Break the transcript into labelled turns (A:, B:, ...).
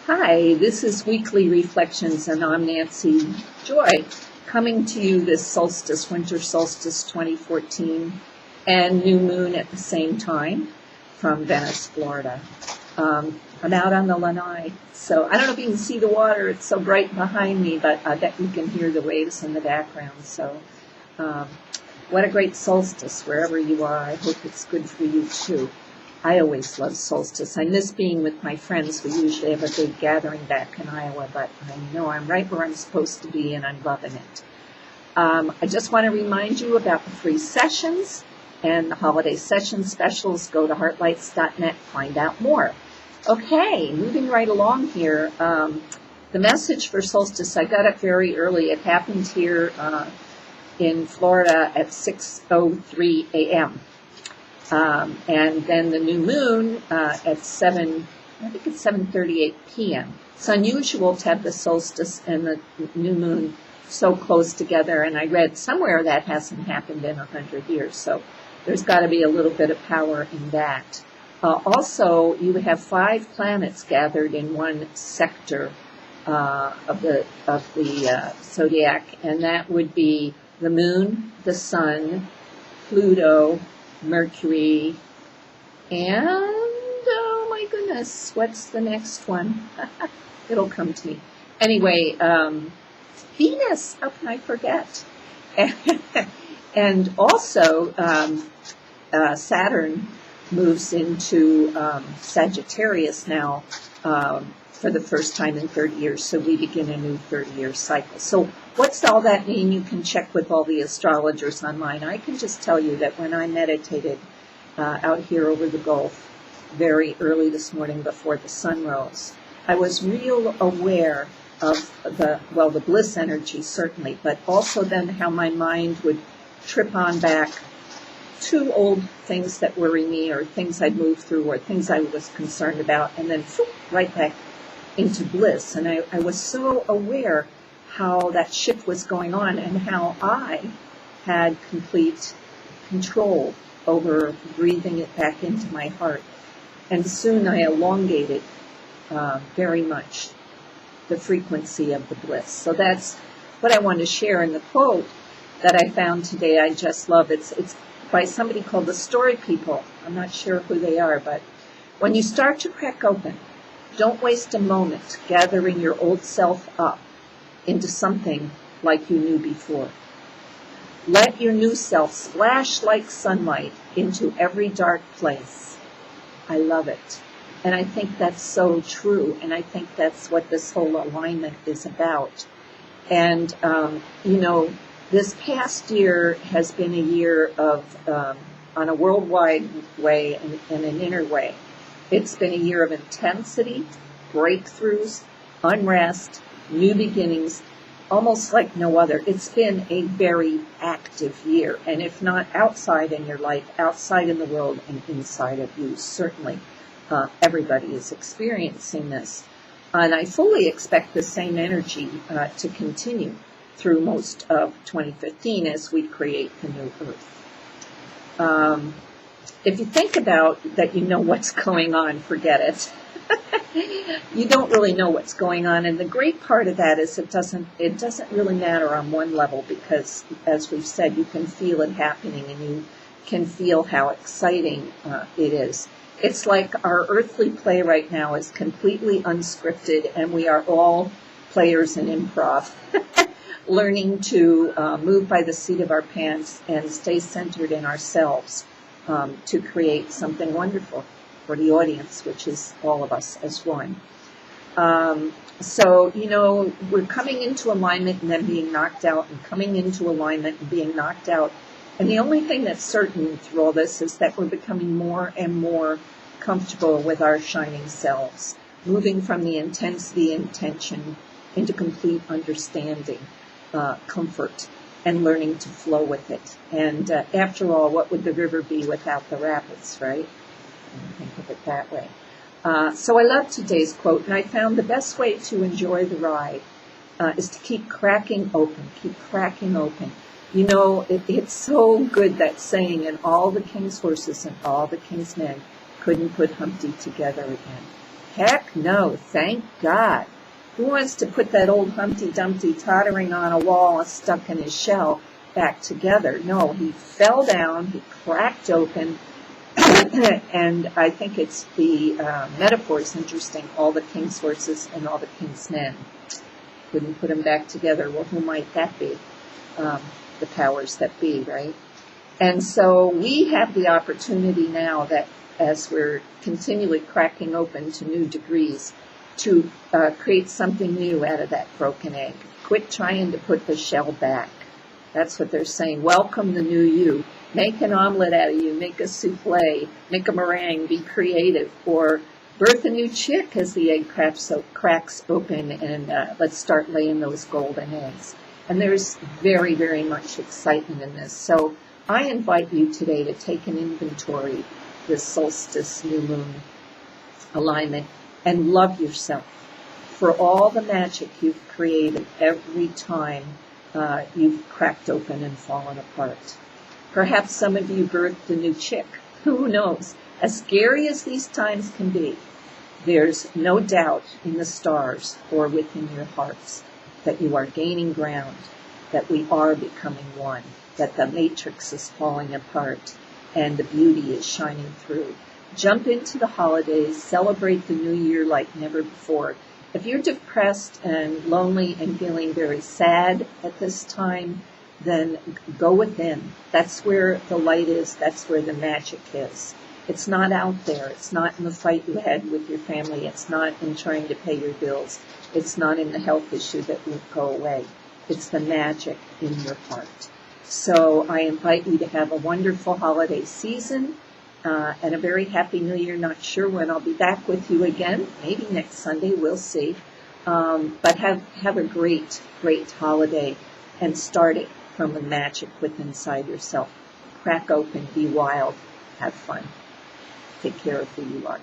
A: Hi, this is Weekly Reflections, and I'm Nancy Joy, coming to you this solstice, winter solstice 2014, and new moon at the same time from Venice, Florida. I'm out on the lanai, so I don't know if you can see the water. It's so bright behind me, but I bet you can hear the waves in the background. So what a great solstice, wherever you are. I hope it's good for you, too. I always love solstice. I miss being with my friends. We usually have a big gathering back in Iowa, but I know I'm right where I'm supposed to be, and I'm loving it. I just want to remind you about the free sessions and the holiday session specials. Go to heartlights.net, find out more. Okay, moving right along here. The message for solstice, I got up very early. It happened here in Florida at 6:03 a.m. And then the new moon at 7:38 p.m. It's unusual to have the solstice and the new moon so close together, and I read somewhere that hasn't happened in 100 years, so there's got to be a little bit of power in that. Also, you have 5 planets gathered in one sector of the zodiac, and that would be the moon, the sun, Pluto, Mercury, and, oh my goodness, what's the next one? It'll come to me. Anyway, Venus, how can I forget? And also, Saturn moves into Sagittarius now for the first time in 30 years, so we begin a new 30-year cycle. So what's all that mean? You can check with all the astrologers online. I can just tell you that when I meditated out here over the Gulf very early this morning before the sun rose, I was real aware of the bliss energy, certainly, but also then how my mind would trip on back to old things that worry me or things I'd moved through or things I was concerned about, and then right back into bliss. And I was so aware how that shift was going on and how I had complete control over breathing it back into my heart. And soon I elongated very much the frequency of the bliss. So that's what I want to share in the quote that I found today. I just love it. It's by somebody called the Story People. I'm not sure who they are, but when you start to crack open, don't waste a moment gathering your old self up into something like you knew before. Let your new self splash like sunlight into every dark place. I love it. And I think that's so true. And I think that's what this whole alignment is about. And, this past year has been a year of, on a worldwide way and an inner way, it's been a year of intensity, breakthroughs, unrest, new beginnings, almost like no other. It's been a very active year. And if not outside in your life, outside in the world and inside of you, certainly everybody is experiencing this. And I fully expect the same energy to continue through most of 2015 as we create the new Earth. If you think about that, you know what's going on, forget it. You don't really know what's going on, and the great part of that is it doesn't really matter on one level, because, as we've said, you can feel it happening and you can feel how exciting it is. It's like our earthly play right now is completely unscripted, and we are all players in improv, learning to move by the seat of our pants and stay centered in ourselves to create something wonderful for the audience, which is all of us as one. So, we're coming into alignment and then being knocked out, and coming into alignment and being knocked out. And the only thing that's certain through all this is that we're becoming more and more comfortable with our shining selves, moving from the intensity and tension into complete understanding, comfort, and learning to flow with it. And after all, what would the river be without the rapids, right? Think of it that way. So I love today's quote, and I found the best way to enjoy the ride is to keep cracking open, It's so good, that saying, and all the king's horses and all the king's men couldn't put Humpty together again. Heck no, thank God. Who wants to put that old Humpty Dumpty tottering on a wall stuck in his shell back together? No, he fell down, he cracked open, and I think it's the metaphor is interesting. All the king's horses and all the king's men. Couldn't put them back together. Well, who might that be? The powers that be, right? And so we have the opportunity now that as we're continually cracking open to new degrees to create something new out of that broken egg. Quit trying to put the shell back. That's what they're saying. Welcome the new you. Make an omelet out of you. Make a souffle. Make a meringue. Be creative. Or birth a new chick as the egg cracks open, and let's start laying those golden eggs. And there's very, very much excitement in this. So I invite you today to take an inventory, this solstice new moon alignment, and love yourself for all the magic you've created every time you've cracked open and fallen apart. Perhaps some of you birthed a new chick. Who knows? As scary as these times can be, there's no doubt in the stars or within your hearts that you are gaining ground, that we are becoming one, that the matrix is falling apart and the beauty is shining through. Jump into the holidays, celebrate the new year like never before. If you're depressed and lonely and feeling very sad at this time, then go within. That's where the light is. That's where the magic is. It's not out there. It's not in the fight you had with your family. It's not in trying to pay your bills. It's not in the health issue that won't go away. It's the magic in your heart. So I invite you to have a wonderful holiday season and a very happy new year. Not sure when I'll be back with you again. Maybe next Sunday. We'll see. But have a great, great holiday and start it from the magic within inside yourself. Crack open, be wild, have fun. Take care of who you are.